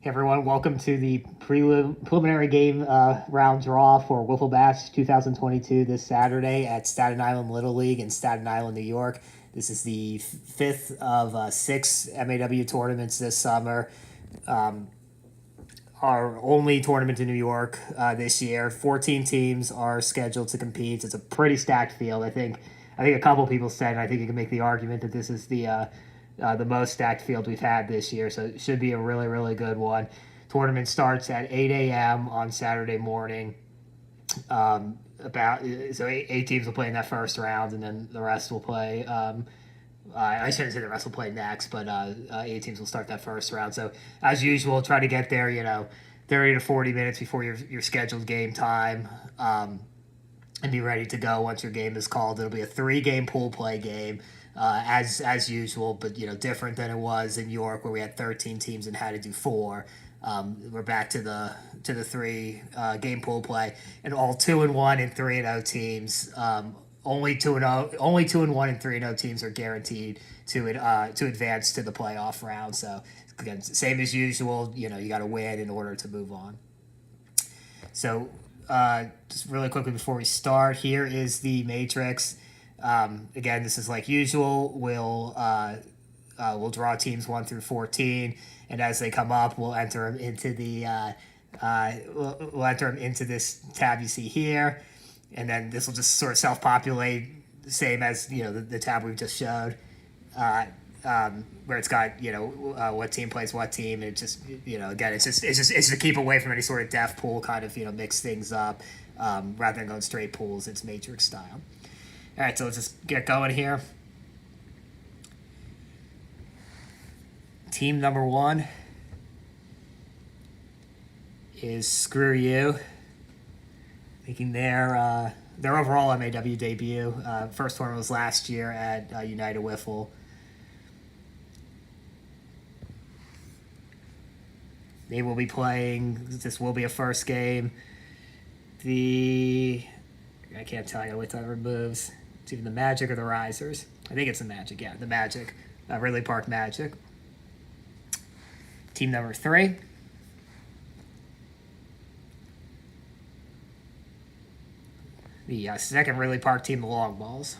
Hey everyone, welcome to the preliminary game round draw for Wiffle Bash 2022 this Saturday at Staten Island Little League in Staten Island, New York. This is the fifth of six MAW tournaments this summer. Our only tournament in New York this year. 14 teams are scheduled to compete. It's a pretty stacked field. I think a couple people said, and I think you can make the argument that this is the most stacked field we've had this year. So it should be a really, really good one. Tournament starts at 8 a.m. on Saturday morning. Eight teams will play in that first round, and then the rest will play. I shouldn't say the rest will play next, but eight teams will start that first round. So as usual, try to get there, 30 to 40 minutes before your scheduled game time, and be ready to go once your game is called. It'll be a 3-game pool play game. As usual, but different than it was in York where we had 13 teams and had to do 4. We're back to the 3 game pool play, and all 2-1 and 3-0 teams. Only 2-0, only 2-1 and 3-0 teams are guaranteed to advance to the playoff round. So again, same as usual. You got to win in order to move on. So just really quickly before we start, here is the matrix. Again, this is like usual. We'll draw teams 1 through 14, and as they come up, we'll enter them into this tab you see here, and then this will just sort of self-populate, the same as the tab we just showed, where it's got what team plays what team, and it just again it's just to keep away from any sort of death pool kind of mix things up, rather than going straight pools. It's matrix style. All right, so let's just get going here. Team number 1 is Screw You, making their overall MAW debut. First tournament was last year at United Wiffle. They will be playing. This will be a first game. I can't tell you. Wait till it removes. It's either the Magic or the Risers. I think it's the Magic. Yeah, the Magic. Ridley Park Magic. Team number 3. The second Ridley Park team, the Long Balls.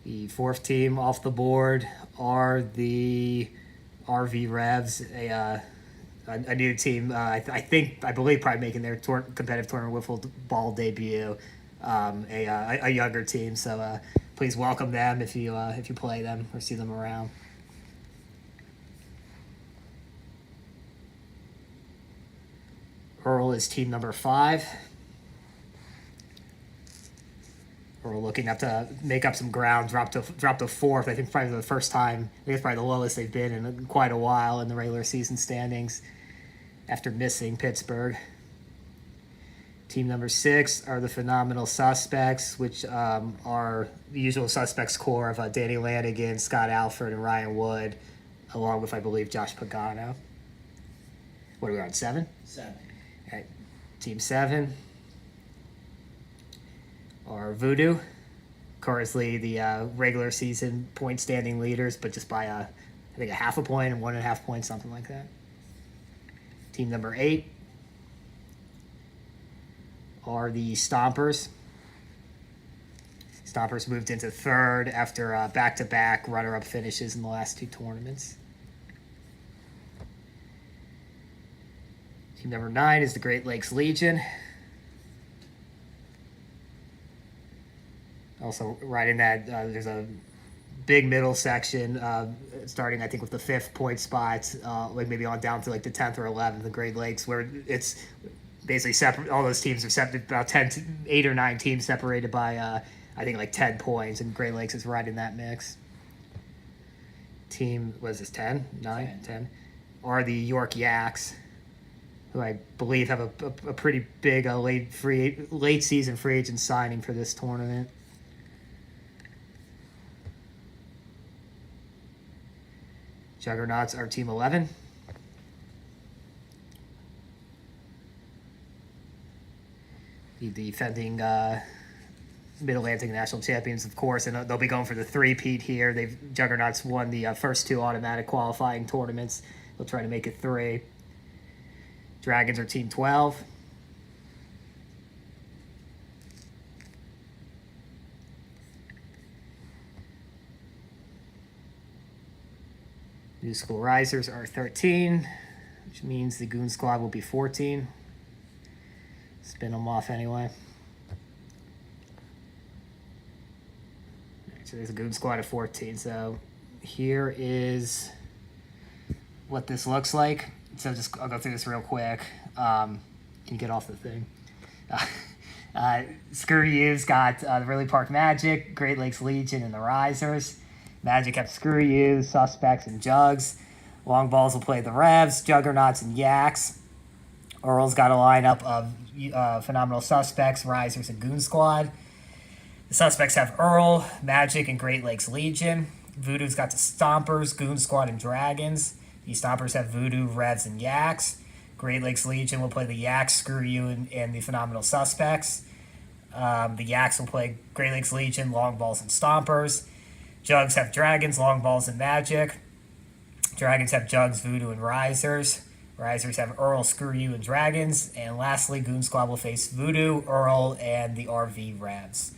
The 4th team off the board are the RV Revs, a new team. I believe probably making their competitive tournament wiffle ball debut. A younger team, so please welcome them if you play them or see them around. Earl is team number 5. We're looking to make up some ground, drop to 4th. I think probably the first time. I think it's probably the lowest they've been in quite a while in the regular season standings, after missing Pittsburgh. Team number 6 are the Phenomenal Suspects, which are the usual suspects core of Danny Lanigan, Scott Alford, and Ryan Wood, along with, I believe, Josh Pagano. What are we on, 7? 7. All right. Team 7 are Voodoo, currently the regular season point standing leaders, but just by I think a half a point and 1.5 points, something like that. Team number 8 are the Stompers. Stompers moved into 3rd after back-to-back runner-up finishes in the last 2 tournaments. Team number 9 is the Great Lakes Legion. Also, right in that, there's a big middle section, starting I think with the 5th point spot, like maybe on down to like the 10th or 11th, the Great Lakes, where it's basically separate. All those teams are separate, about 8 or 9 teams separated by I think like 10 points, and Great Lakes is right in that mix. Team, what is this, 10? 9? 10? Are the York Yaks, who I believe have a pretty big late season free agent signing for this tournament. Juggernauts are team 11. The defending Mid-Atlantic National Champions, of course, and they'll be going for the three-peat here. Juggernauts won the first 2 automatic qualifying tournaments. They'll try to make it 3. Dragons are Team 12. New School Risers are 13, which means the Goon Squad will be 14. Spin them off anyway. So there's a Goon Squad of 14. So here is what this looks like. So I'll go through this real quick. Can you get off the thing? Screw You's got the Ridley Park Magic, Great Lakes Legion, and the Risers. Magic have Screw You, Suspects, and Jugs. Long Balls will play the Revs, Juggernauts, and Yaks. Earl's got a lineup of Phenomenal Suspects, Risers, and Goon Squad. The Suspects have Earl, Magic, and Great Lakes Legion. Voodoo's got the Stompers, Goon Squad, and Dragons. The Stompers have Voodoo, Revs, and Yaks. Great Lakes Legion will play the Yaks, Screw You, and the Phenomenal Suspects. The Yaks will play Great Lakes Legion, Long Balls, and Stompers. Jugs have Dragons, Long Balls, and Magic. Dragons have Jugs, Voodoo, and Risers. Risers have Earl, Screw You, and Dragons. And lastly, Goon Squad will face Voodoo, Earl, and the RV Revs.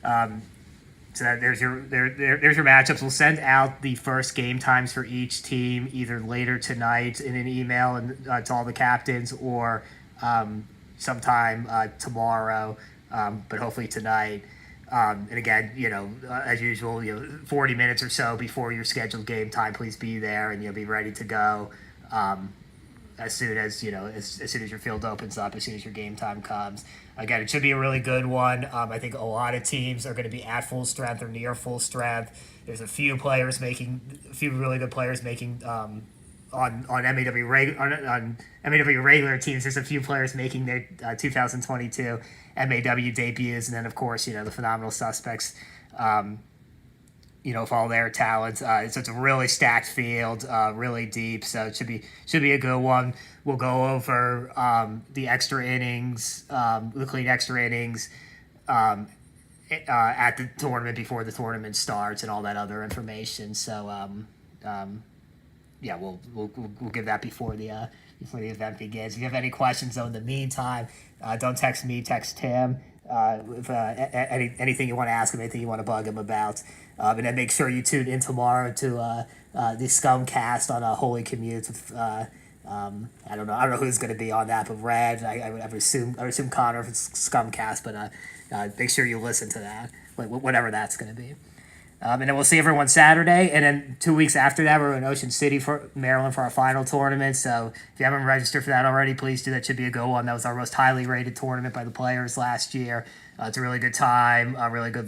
So there's your matchups. We'll send out the first game times for each team either later tonight in an email and to all the captains, or sometime tomorrow, but hopefully tonight. And again, as usual, 40 minutes or so before your scheduled game time, please be there and you'll be ready to go as soon as as soon as your field opens up, as soon as your game time comes. Again, it should be a really good one. I think a lot of teams are going to be at full strength or near full strength. There's a few really good players making on MAW regular teams. There's a few players making their 2022 MAW debuts, and then of course the Phenomenal Suspects. With all their talents, so it's a really stacked field, really deep. So it should be a good one. We'll go over the extra innings, the clean extra innings at the tournament before the tournament starts, and all that other information. So we'll give that before the event begins. If you have any questions, though, in the meantime, don't text me, text Tim. If anything you want to ask him, anything you want to bug him about. And then make sure you tune in tomorrow to the Scumcast on Holy Commutes with I don't know who's going to be on that, but Red. I would assume Connor if it's Scumcast, but make sure you listen to that, whatever that's going to be. And then we'll see everyone Saturday, and then 2 weeks after that, we're in Ocean City, Maryland, for our final tournament. So if you haven't registered for that already, please do. That should be a good one. That was our most highly rated tournament by the players last year. It's a really good time, a really good